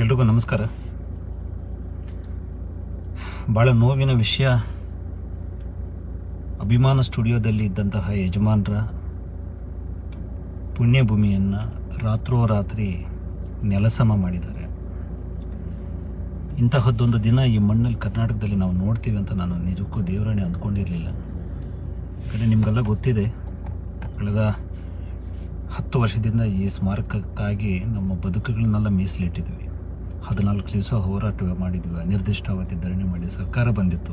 ಎಲ್ರಿಗೂ ನಮಸ್ಕಾರ. ಭಾಳ ನೋವಿನ ವಿಷಯ, ಅಭಿಮಾನ ಸ್ಟುಡಿಯೋದಲ್ಲಿ ಇದ್ದಂತಹ ಯಜಮಾನರ ಪುಣ್ಯಭೂಮಿಯನ್ನು ರಾತ್ರೋರಾತ್ರಿ ನೆಲಸಮ ಮಾಡಿದ್ದಾರೆ. ಇಂತಹದ್ದೊಂದು ದಿನ ಈ ಮಣ್ಣಲ್ಲಿ ಕರ್ನಾಟಕದಲ್ಲಿ ನಾವು ನೋಡ್ತೀವಿ ಅಂತ ನಾನು ನಿಜಕ್ಕೂ ದೇವರಾಣೆ ಅಂದ್ಕೊಂಡಿರಲಿಲ್ಲ. ಯಾಕಂದರೆ ನಿಮಗೆಲ್ಲ ಗೊತ್ತಿದೆ, ಕಳೆದ 10 ವರ್ಷದಿಂದ ಈ ಸ್ಮಾರಕಕ್ಕಾಗಿ ನಮ್ಮ ಬದುಕುಗಳನ್ನೆಲ್ಲ ಮೀಸಲಿಟ್ಟಿದ್ವಿ. 14 ದಿವಸ ಹೋರಾಟ ಮಾಡಿದ್ವಿ, ಅನಿರ್ದಿಷ್ಟಾವಧಿ ಧರಣಿ ಮಾಡಿ ಸರ್ಕಾರ ಬಂದಿತ್ತು.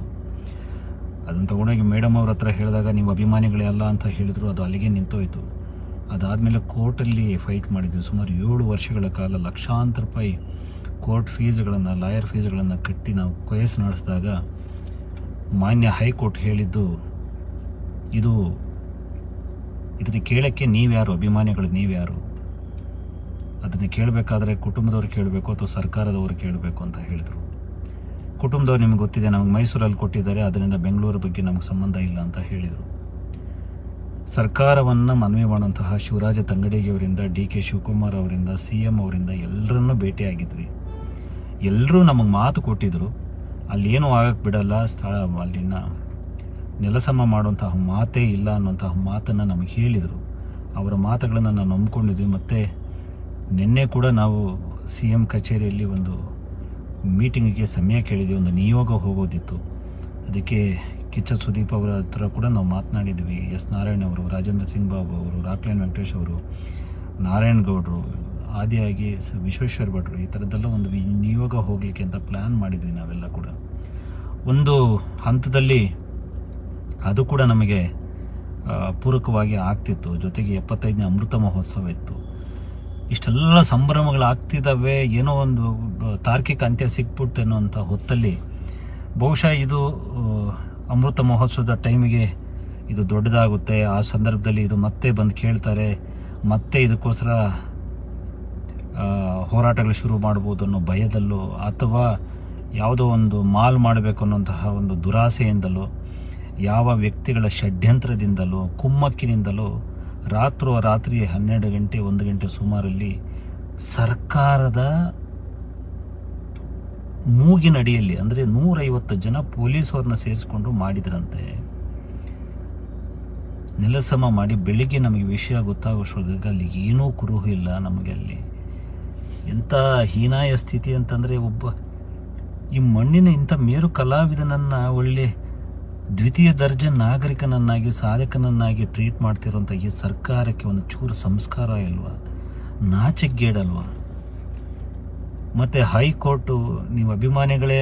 ಅದನ್ನು ತಗೊಂಡೋಗಿ ಮೇಡಮ್ ಅವ್ರ ಹತ್ರ ಹೇಳಿದಾಗ ನೀವು ಅಭಿಮಾನಿಗಳೇ ಅಲ್ಲ ಅಂತ ಹೇಳಿದ್ರು, ಅದು ಅಲ್ಲಿಗೆ ನಿಂತೋಯ್ತು. ಅದಾದಮೇಲೆ ಕೋರ್ಟಲ್ಲಿ ಫೈಟ್ ಮಾಡಿದ್ವಿ. ಸುಮಾರು 7 ವರ್ಷಗಳ ಕಾಲ ಲಕ್ಷಾಂತರ ರೂಪಾಯಿ ಕೋರ್ಟ್ ಫೀಸ್ಗಳನ್ನು, ಲಾಯರ್ ಫೀಸ್ಗಳನ್ನು ಕಟ್ಟಿ ನಾವು ಕೇಸ್ ನಡೆಸಿದಾಗ ಮಾನ್ಯ ಹೈಕೋರ್ಟ್ ಹೇಳಿದ್ದು, ಇದನ್ನು ಕೇಳೋಕ್ಕೆ ನೀವ್ಯಾರು, ಅಭಿಮಾನಿಗಳು ನೀವ್ಯಾರು, ಅದನ್ನು ಕೇಳಬೇಕಾದ್ರೆ ಕುಟುಂಬದವ್ರು ಕೇಳಬೇಕು ಅಥವಾ ಸರ್ಕಾರದವರು ಕೇಳಬೇಕು ಅಂತ ಹೇಳಿದರು. ಕುಟುಂಬದವ್ರು ನಿಮ್ಗೆ ಗೊತ್ತಿದೆ, ನಮಗೆ ಮೈಸೂರಲ್ಲಿ ಕೊಟ್ಟಿದ್ದಾರೆ, ಅದರಿಂದ ಬೆಂಗಳೂರು ಬಗ್ಗೆ ನಮಗೆ ಸಂಬಂಧ ಇಲ್ಲ ಅಂತ ಹೇಳಿದರು. ಸರ್ಕಾರವನ್ನು ಮನವಿ ಮಾಡುವಂತಹ ಶಿವರಾಜ ತಂಗಡಗಿಯವರಿಂದ, DK ಶಿವಕುಮಾರ್ ಅವರಿಂದ, CM ಅವರಿಂದ ಎಲ್ಲರನ್ನೂ ಭೇಟಿಯಾಗಿದ್ವಿ. ಎಲ್ಲರೂ ನಮಗೆ ಮಾತು ಕೊಟ್ಟಿದ್ದರು, ಅಲ್ಲೇನೂ ಆಗಕ್ಕೆ ಬಿಡಲ್ಲ, ಸ್ಥಳ ಅಲ್ಲಿನ ನೆಲಸಮ ಮಾಡುವಂತಹ ಮಾತೇ ಇಲ್ಲ ಅನ್ನುವಂತಹ ಮಾತನ್ನು ನಮಗೆ ಹೇಳಿದರು. ಅವರ ಮಾತುಗಳನ್ನು ನಾವು ನಂಬ್ಕೊಂಡಿದ್ವಿ. ಮತ್ತು ನಿನ್ನೆ ಕೂಡ ನಾವು CM ಕಚೇರಿಯಲ್ಲಿ ಒಂದು ಮೀಟಿಂಗಿಗೆ ಸಮಯ ಕೇಳಿದ್ವಿ, ಒಂದು ನಿಯೋಗ ಹೋಗೋದಿತ್ತು. ಅದಕ್ಕೆ ಕಿಚ್ಚ ಸುದೀಪ್ ಅವರ ಹತ್ರ ಕೂಡ ನಾವು ಮಾತನಾಡಿದ್ವಿ. S ನಾರಾಯಣ್ ಅವರು, ರಾಜೇಂದ್ರ ಸಿಂಗ್ ಬಾಬು ಅವರು, ರಾಕ್ಲೈನ್ ವೆಂಕಟೇಶ್ ಅವರು, ನಾರಾಯಣಗೌಡರು, ಆದಿಯಾಗಿ ವಿಶ್ವೇಶ್ವರ ಭಟ್ರು, ಈ ಥರದ್ದೆಲ್ಲ ಒಂದು ನಿಯೋಗ ಹೋಗಲಿಕ್ಕೆ ಅಂತ ಪ್ಲ್ಯಾನ್ ಮಾಡಿದ್ವಿ ನಾವೆಲ್ಲ ಕೂಡ. ಒಂದು ಹಂತದಲ್ಲಿ ಅದು ಕೂಡ ನಮಗೆ ಪೂರಕವಾಗಿ ಆಗ್ತಿತ್ತು. ಜೊತೆಗೆ 75ನೇ ಅಮೃತ ಮಹೋತ್ಸವ ಇತ್ತು. ಇಷ್ಟೆಲ್ಲ ಸಂಭ್ರಮಗಳಾಗ್ತಿದ್ದಾವೆ, ಏನೋ ಒಂದು ತಾರ್ಕಿಕ ಅಂತ್ಯ ಸಿಕ್ಬಿಟ್ಟು ಅನ್ನೋಂಥ ಹೊತ್ತಲ್ಲಿ ಬಹುಶಃ ಇದು ಅಮೃತ ಮಹೋತ್ಸವದ ಟೈಮಿಗೆ ಇದು ದೊಡ್ಡದಾಗುತ್ತೆ. ಆ ಸಂದರ್ಭದಲ್ಲಿ ಇದು ಮತ್ತೆ ಬಂದು ಕೇಳ್ತಾರೆ, ಮತ್ತೆ ಇದಕ್ಕೋಸ್ಕರ ಹೋರಾಟಗಳು ಶುರು ಮಾಡ್ಬೋದು ಅನ್ನೋ ಭಯದಲ್ಲೋ, ಅಥವಾ ಯಾವುದೋ ಒಂದು ಮಾಲ್ ಮಾಡಬೇಕು ಅನ್ನೋಂತಹ ಒಂದು ದುರಾಸೆಯಿಂದಲೋ, ಯಾವ ವ್ಯಕ್ತಿಗಳ ಷಡ್ಯಂತ್ರದಿಂದಲೋ, ಕುಮ್ಮಕ್ಕಿನಿಂದಲೋ ರಾತ್ರಿ 12 ಗಂಟೆ 1 ಗಂಟೆ ಸುಮಾರಲ್ಲಿ ಸರ್ಕಾರದ ಮೂಗಿನಡಿಯಲ್ಲಿ, ಅಂದರೆ 150 ಜನ ಪೊಲೀಸವ್ರನ್ನ ಸೇರಿಸ್ಕೊಂಡು ಮಾಡಿದ್ರಂತೆ. ನೆಲಸಮ ಮಾಡಿ ಬೆಳಿಗ್ಗೆ ನಮಗೆ ವಿಷಯ ಗೊತ್ತಾಗೋಷ್ಟ್ರೊಳಗೆ ಅಲ್ಲಿ ಏನೂ ಕುರುಹು ಇಲ್ಲ ನಮಗೆ. ಅಲ್ಲಿ ಎಂಥ ಹೀನಾಯ ಸ್ಥಿತಿ ಅಂತಂದರೆ, ಈ ಮಣ್ಣಿನ ಇಂಥ ಮೇರು ಕಲಾವಿದನನ್ನು ಒಳ್ಳೆ ದ್ವಿತೀಯ ದರ್ಜೆ ನಾಗರಿಕನನ್ನಾಗಿ, ಸಾಧಕನನ್ನಾಗಿ ಟ್ರೀಟ್ ಮಾಡ್ತಿರೋಂಥ ಈ ಸರ್ಕಾರಕ್ಕೆ ಒಂದು ಚೂರು ಸಂಸ್ಕಾರ ಇಲ್ವಾ? ನಾಚಿಕೆಗೇಡಲ್ವಾ? ಮತ್ತು ಹೈಕೋರ್ಟು, ನೀವು ಅಭಿಮಾನಿಗಳು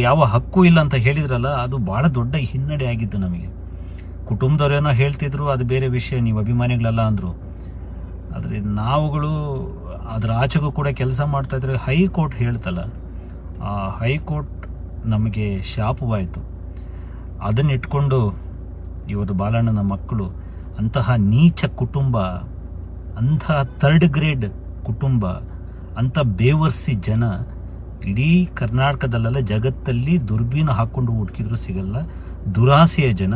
ಯಾವ ಹಕ್ಕು ಇಲ್ಲ ಅಂತ ಹೇಳಿದ್ರಲ್ಲ, ಅದು ಭಾಳ ದೊಡ್ಡ ಹಿನ್ನಡೆ ಆಗಿದ್ದು ನಮಗೆ. ಕುಟುಂಬದವರೇನೋ ಹೇಳ್ತಿದ್ರು, ಅದು ಬೇರೆ ವಿಷಯ, ನೀವು ಅಭಿಮಾನಿಗಳಲ್ಲ ಅಂದರು. ಆದರೆ ನಾವುಗಳು ಅದರ ಆಚೆಗೂ ಕೂಡ ಕೆಲಸ ಮಾಡ್ತಾಯಿದ್ರೆ ಹೈಕೋರ್ಟ್ ಹೇಳ್ತಲ್ಲ, ಆ ಹೈಕೋರ್ಟ್ ನಮಗೆ ಶಾಪವಾಯಿತು. ಅದನ್ನಿಟ್ಕೊಂಡು ಇವರು ಬಾಲಣ್ಣನ ಮಕ್ಕಳು ಅಂತಹ ನೀಚ ಕುಟುಂಬ, ಅಂತಹ 3rd ಗ್ರೇಡ್ ಕುಟುಂಬ, ಅಂಥ ಬೇವರ್ಸಿ ಜನ ಇಡೀ ಕರ್ನಾಟಕದಲ್ಲೆಲ್ಲ ಜಗತ್ತಲ್ಲಿ ದುರ್ಬೀನ ಹಾಕ್ಕೊಂಡು ಹುಡುಕಿದ್ರು ಸಿಗಲ್ಲ. ದುರಾಸೆಯ ಜನ.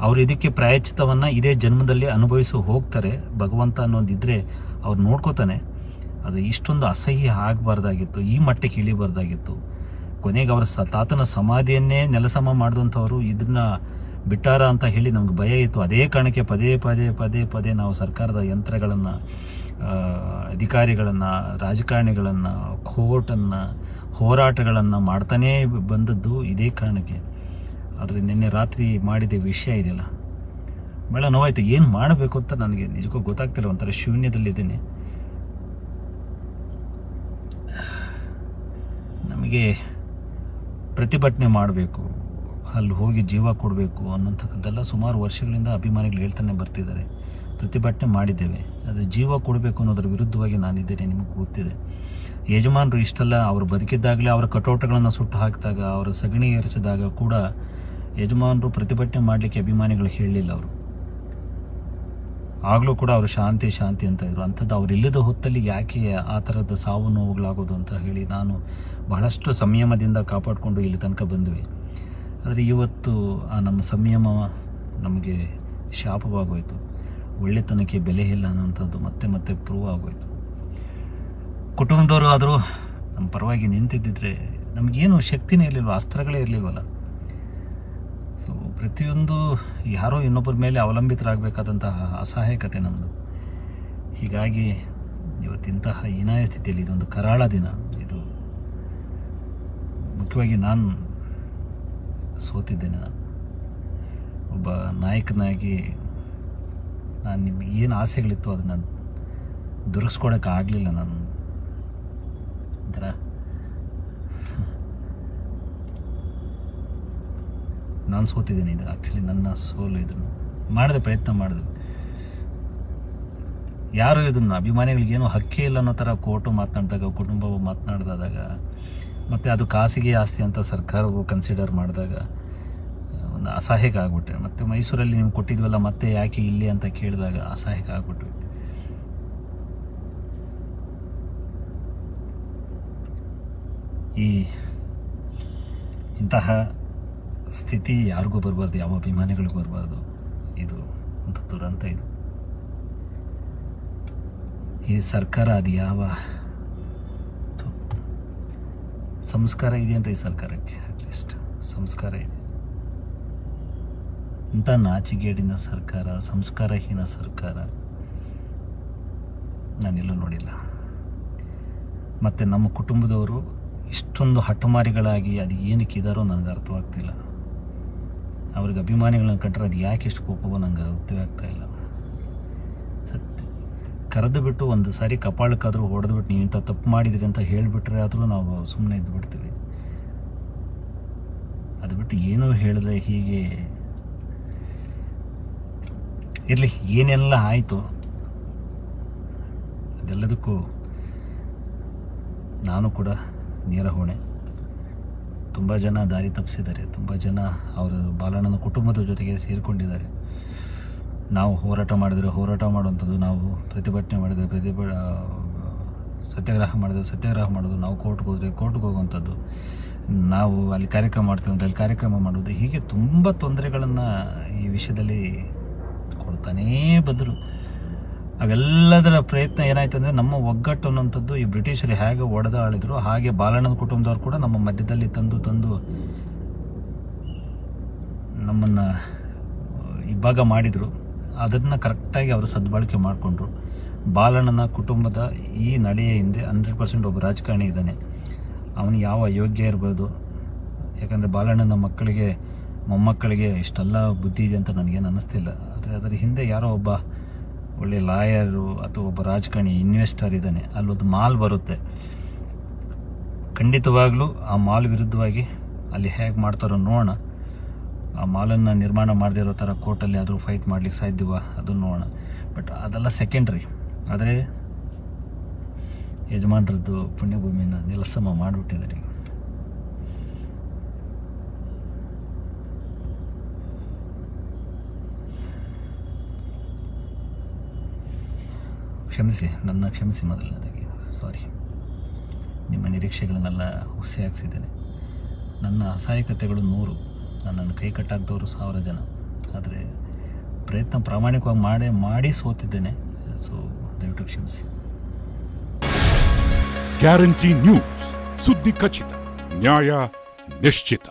ಅವರು ಇದಕ್ಕೆ ಪ್ರಾಯಶ್ಚಿತ್ತವನ್ನು ಇದೇ ಜನ್ಮದಲ್ಲಿ ಅನುಭವಿಸಿ ಹೋಗ್ತಾರೆ. ಭಗವಂತ ಅನ್ನೋದಿದ್ದರೆ ಅವ್ರು ನೋಡ್ಕೋತಾನೆ. ಅದು ಇಷ್ಟೊಂದು ಅಸಹ್ಯ ಆಗಬಾರ್ದಾಗಿತ್ತು, ಈ ಮಟ್ಟಕ್ಕೆ ಇಳಿಬಾರ್ದಾಗಿತ್ತು. ಕೊನೆಗೆ ಅವರ ತಾತನ ಸಮಾಧಿಯನ್ನೇ ನೆಲಸಮ ಮಾಡಿದಂಥವ್ರು ಇದನ್ನು ಬಿಟ್ಟಾರ ಅಂತ ಹೇಳಿ ನಮ್ಗೆ ಭಯ ಇತ್ತು. ಅದೇ ಕಾರಣಕ್ಕೆ ಪದೇ ನಾವು ಸರ್ಕಾರದ ಯಂತ್ರಗಳನ್ನು, ಅಧಿಕಾರಿಗಳನ್ನು, ರಾಜಕಾರಣಿಗಳನ್ನು, ಕೋರ್ಟನ್ನು, ಹೋರಾಟಗಳನ್ನು ಮಾಡ್ತಾನೇ ಬಂದದ್ದು ಇದೇ ಕಾರಣಕ್ಕೆ. ಆದರೆ ನಿನ್ನೆ ರಾತ್ರಿ ಮಾಡಿದ ವಿಷಯ ಇದೆಯಲ್ಲ, ಭಾಳ ನೋವಾಯಿತು. ಏನು ಮಾಡಬೇಕು ಅಂತ ನನಗೆ ನಿಜಕ್ಕೂ ಗೊತ್ತಾಗ್ತಿಲ್ಲ, ಒಂಥರ ಶೂನ್ಯದಲ್ಲಿದ್ದೀನಿ. ನಮಗೆ ಪ್ರತಿಭಟನೆ ಮಾಡಬೇಕು, ಅಲ್ಲಿ ಹೋಗಿ ಜೀವ ಕೊಡಬೇಕು ಅನ್ನೋಂಥದ್ದೆಲ್ಲ ಸುಮಾರು ವರ್ಷಗಳಿಂದ ಅಭಿಮಾನಿಗಳು ಹೇಳ್ತಾನೆ ಬರ್ತಿದ್ದಾರೆ. ಪ್ರತಿಭಟನೆ ಮಾಡಿದ್ದೇವೆ, ಆದರೆ ಜೀವ ಕೊಡಬೇಕು ಅನ್ನೋದ್ರ ವಿರುದ್ಧವಾಗಿ ನಾನಿದ್ದೇನೆ, ನಿಮಗೆ ಗೊತ್ತಿದೆ. ಯಜಮಾನರು ಇಷ್ಟೆಲ್ಲ ಅವರು ಬದುಕಿದ್ದಾಗಲೇ ಅವರ ಕಟೌಟ್ಗಳನ್ನು ಸುಟ್ಟು ಹಾಕಿದಾಗ, ಅವರ ಸಗಣಿ ಎರಚಿದಾಗ ಕೂಡ ಯಜಮಾನರು ಪ್ರತಿಭಟನೆ ಮಾಡಲಿಕ್ಕೆ ಅಭಿಮಾನಿಗಳು ಹೇಳಲಿಲ್ಲ. ಅವರು ಆಗಲೂ ಕೂಡ ಅವರು ಶಾಂತಿ ಅಂತ ಇದ್ರು. ಅಂಥದ್ದು ಅವರಿಲ್ಲದ ಹೊತ್ತಲ್ಲಿ ಯಾಕೆ ಆ ಥರದ ಸಾವು ನೋವುಗಳಾಗೋದು ಅಂತ ಹೇಳಿ ನಾನು ಬಹಳಷ್ಟು ಸಂಯಮದಿಂದ ಕಾಪಾಡಿಕೊಂಡು ಇಲ್ಲಿ ತನಕ ಬಂದ್ವಿ. ಆದರೆ ಇವತ್ತು ಆ ನಮ್ಮ ಸಂಯಮ ನಮಗೆ ಶಾಪವಾಗೋಯಿತು. ಒಳ್ಳೆತನಕ್ಕೆ ಬೆಲೆ ಇಲ್ಲ ಅನ್ನೋಂಥದ್ದು ಮತ್ತೆ ಪ್ರೂವ್ ಆಗೋಯಿತು. ಕುಟುಂಬದವರು ಆದರೂ ನಮ್ಮ ಪರವಾಗಿ ನಿಂತಿದ್ದಿದ್ರೆ ನಮಗೇನು ಶಕ್ತಿನೇ ಇರಲಿಲ್ವ, ಅಸ್ತ್ರಗಳೇ ಇರಲಿಲ್ವಲ್ಲ. ಸೊ ಪ್ರತಿಯೊಂದು ಯಾರೋ ಇನ್ನೊಬ್ಬರ ಮೇಲೆ ಅವಲಂಬಿತರಾಗಬೇಕಾದಂತಹ ಅಸಹಾಯಕತೆ ನಮ್ಮದು. ಹೀಗಾಗಿ ಇವತ್ತಿಂತಹ ಹೀನಾಯ ಸ್ಥಿತಿಯಲ್ಲಿ ಇದೊಂದು ಕರಾಳ ದಿನ. ಇದು ಮುಖ್ಯವಾಗಿ ನಾನು ಸೋತಿದ್ದೇನೆ. ಒಬ್ಬ ನಾಯಕನಾಗಿ ನಾನು ನಿಮಗೆ ಏನು ಆಸೆಗಳಿತ್ತು ಅದನ್ನು ದುರ್ಗಿಸ್ಕೊಡೋಕೆ ಆಗಲಿಲ್ಲ. ಒಂಥರ ನಾನು ಸೋತಿದ್ದೇನೆ. ಇದು ಆ್ಯಕ್ಚುಲಿ ನನ್ನ ಸೋಲು. ಇದನ್ನು ಮಾಡಿದೆ, ಪ್ರಯತ್ನ ಮಾಡಿದೆ. ಯಾರು ಇದನ್ನು ಅಭಿಮಾನಿಗಳಿಗೇನು ಹಕ್ಕೇ ಇಲ್ಲ ಅನ್ನೋ ಥರ ಕೋರ್ಟು ಮಾತನಾಡಿದಾಗ, ಕುಟುಂಬವು ಮಾತನಾಡಿದಾಗ, ಮತ್ತು ಅದು ಖಾಸಗಿ ಆಸ್ತಿ ಅಂತ ಸರ್ಕಾರವು ಕನ್ಸಿಡರ್ ಮಾಡಿದಾಗ ಒಂದು ಅಸಹಾಯಕ ಆಗ್ಬಿಟ್ಟೆ. ಮತ್ತು ಮೈಸೂರಲ್ಲಿ ನೀವು ಕೊಟ್ಟಿದ್ವಲ್ಲ ಮತ್ತೆ ಯಾಕೆ ಇಲ್ಲಿ ಅಂತ ಕೇಳಿದಾಗ ಅಸಹಾಯಕ ಆಗ್ಬಿಟ್ವಿ. ಇಂತಹ ಸ್ಥಿತಿ ಯಾರಿಗೂ ಬರಬಾರ್ದು, ಯಾವ ಅಭಿಮಾನಿಗಳಿಗೂ ಬರಬಾರ್ದು. ಇದು ಒಂದು ದುರಂತ. ಇದು ಈ ಸರ್ಕಾರ ಅದು ಯಾವ ಸಂಸ್ಕಾರ ಇದೆಯನ್ರಿ ಈ ಸರ್ಕಾರಕ್ಕೆ? ಅಟ್ಲೀಸ್ಟ್ ಸಂಸ್ಕಾರ ಇದೆ. ಇಂಥ ನಾಚಿಗೇಡಿನ ಸರ್ಕಾರ, ಸಂಸ್ಕಾರಹೀನ ಸರ್ಕಾರ ನಾನೆಲ್ಲೂ ನೋಡಿಲ್ಲ. ಮತ್ತು ನಮ್ಮ ಕುಟುಂಬದವರು ಇಷ್ಟೊಂದು ಹಠಮಾರಿಗಳಾಗಿ ಅದು ಏನಕ್ಕೆ ಇದ್ದಾರೋ ನನಗೆ ಅರ್ಥವಾಗ್ತಿಲ್ಲ. ಅವ್ರಿಗೆ ಅಭಿಮಾನಿಗಳನ್ನ ಕಂಡ್ರೆ ಅದು ಯಾಕೆ ಇಷ್ಟು ಕೋಪವೋ ನನಗೆ ಅರ್ಥವೇ ಆಗ್ತಾಯಿಲ್ಲ. ಸತ್ಯ ಕರೆದು ಬಿಟ್ಟು ಒಂದು ಸಾರಿ ಕಪಾಳಕ್ಕಾದರೂ ಹೊಡೆದ್ಬಿಟ್ಟು ನೀವು ಇಂಥ ತಪ್ಪು ಮಾಡಿದ್ರಿ ಅಂತ ಹೇಳಿಬಿಟ್ರೆ ಆದರೂ ನಾವು ಸುಮ್ಮನೆ ಇದ್ದು ಬಿಡ್ತೀವಿ. ಅದು ಬಿಟ್ಟು ಏನೂ ಹೇಳಿದೆ ಹೀಗೆ ಇರಲಿ. ಏನೆಲ್ಲ ಆಯಿತು ಅದೆಲ್ಲದಕ್ಕೂ ನಾನು ಕೂಡ ನೇರ ಹೊಣೆ. ತುಂಬ ಜನ ದಾರಿ ತಪ್ಪಿಸಿದ್ದಾರೆ, ತುಂಬ ಜನ ಅವರ ಬಾಲಣ್ಣನ ಕುಟುಂಬದ ಜೊತೆಗೆ ಸೇರಿಕೊಂಡಿದ್ದಾರೆ. ನಾವು ಹೋರಾಟ ಮಾಡುವಂಥದ್ದು, ನಾವು ಪ್ರತಿಭಟನೆ ಮಾಡಿದರೆ ಸತ್ಯಾಗ್ರಹ ಮಾಡೋದು, ನಾವು ಕೋರ್ಟ್ಗೆ ಹೋಗುವಂಥದ್ದು, ನಾವು ಅಲ್ಲಿ ಕಾರ್ಯಕ್ರಮ ಮಾಡ್ತೀವಿ ಅಂದರೆ ಅಲ್ಲಿ ಕಾರ್ಯಕ್ರಮ ಮಾಡೋದು, ಹೀಗೆ ತುಂಬ ತೊಂದರೆಗಳನ್ನು ಈ ವಿಷಯದಲ್ಲಿ ಕೊಡ್ತಾನೇ ಬಂದರು. ಅವೆಲ್ಲದರ ಪ್ರಯತ್ನ ಏನಾಯ್ತು ಅಂದರೆ ನಮ್ಮ ಒಗ್ಗಟ್ಟು ಅನ್ನೋಂಥದ್ದು ಈ ಬ್ರಿಟಿಷರು ಹೇಗೆ ಆಳಿದ್ರು ಹಾಗೆ ಬಾಲಣ್ಣನ ಕುಟುಂಬದವ್ರು ಕೂಡ ನಮ್ಮ ಮಧ್ಯದಲ್ಲಿ ತಂದು ನಮ್ಮನ್ನು ಇಬ್ಬಾಗ ಮಾಡಿದರು. ಅದನ್ನು ಕರೆಕ್ಟಾಗಿ ಅವರು ಸದ್ಬಳಕೆ ಮಾಡಿಕೊಂಡ್ರು. ಬಾಲಣ್ಣನ ಕುಟುಂಬದ ಈ ನಡೆಯ ಹಿಂದೆ 100% ಒಬ್ಬ ರಾಜಕಾರಣಿ ಇದ್ದಾನೆ. ಅವನು ಯಾವ ಅಯೋಗ್ಯ ಇರ್ಬೋದು, ಯಾಕಂದರೆ ಬಾಲಣ್ಣನ ಮಕ್ಕಳಿಗೆ ಮೊಮ್ಮಕ್ಕಳಿಗೆ ಇಷ್ಟೆಲ್ಲ ಬುದ್ಧಿ ಇದೆ ಅಂತ ನನಗೇನು ಅನ್ನಿಸ್ತಿಲ್ಲ. ಆದರೆ ಅದರ ಹಿಂದೆ ಯಾರೋ ಒಬ್ಬ ಒಳ್ಳೆ ಲಾಯರು ಅಥವಾ ಒಬ್ಬ ರಾಜಕಾರಣಿ ಇನ್ವೆಸ್ಟರ್ ಇದ್ದಾನೆ. ಅಲ್ಲೊಂದು ಮಾಲ್ ಬರುತ್ತೆ, ಖಂಡಿತವಾಗ್ಲೂ ಆ ಮಾಲ್ ವಿರುದ್ಧವಾಗಿ ಅಲ್ಲಿ ಹೇಗೆ ಮಾಡ್ತಾರೋ ನೋಡೋಣ. ಆ ಮಾಲನ್ನು ನಿರ್ಮಾಣ ಮಾಡದೇ ಇರೋ ಥರ ಕೋರ್ಟಲ್ಲಿ ಆದರೂ ಫೈಟ್ ಮಾಡಲಿಕ್ಕೆ ಸಾಧ್ಯವಾ ಅದನ್ನು ನೋಡೋಣ. ಬಟ್ ಅದೆಲ್ಲ ಸೆಕೆಂಡ್ರಿ. ಆದರೆ ಯಜಮಾನರದ್ದು ಪುಣ್ಯಭೂಮಿನ ನೆಲಸಮ ಮಾಡಿಬಿಟ್ಟಿದ್ದಾರೆ. ಕ್ಷಮಿಸಿ ಮೊದಲನೇದಾಗಿ ಸಾರಿ. ನಿಮ್ಮ ನಿರೀಕ್ಷೆಗಳನ್ನೆಲ್ಲ ಹುಸಿ ಹಾಕ್ಸಿದ್ದೇನೆ. ನನ್ನ ಅಸಹಾಯಕತೆಗಳು 100, ನನ್ನನ್ನು ಕೈ ಕಟ್ಟಾಕ್ದವರು 1000 ಜನ. ಆದರೆ ಪ್ರಯತ್ನ ಪ್ರಾಮಾಣಿಕವಾಗಿ ಮಾಡಿ ಸೋತಿದ್ದೇನೆ. ಸೊ ದಯವಿಟ್ಟು ಕ್ಷಮಿಸಿ. ಗ್ಯಾರಂಟಿ ನ್ಯೂಸ್, ಸುದ್ದಿ ಖಚಿತ, ನ್ಯಾಯ ನಿಶ್ಚಿತ.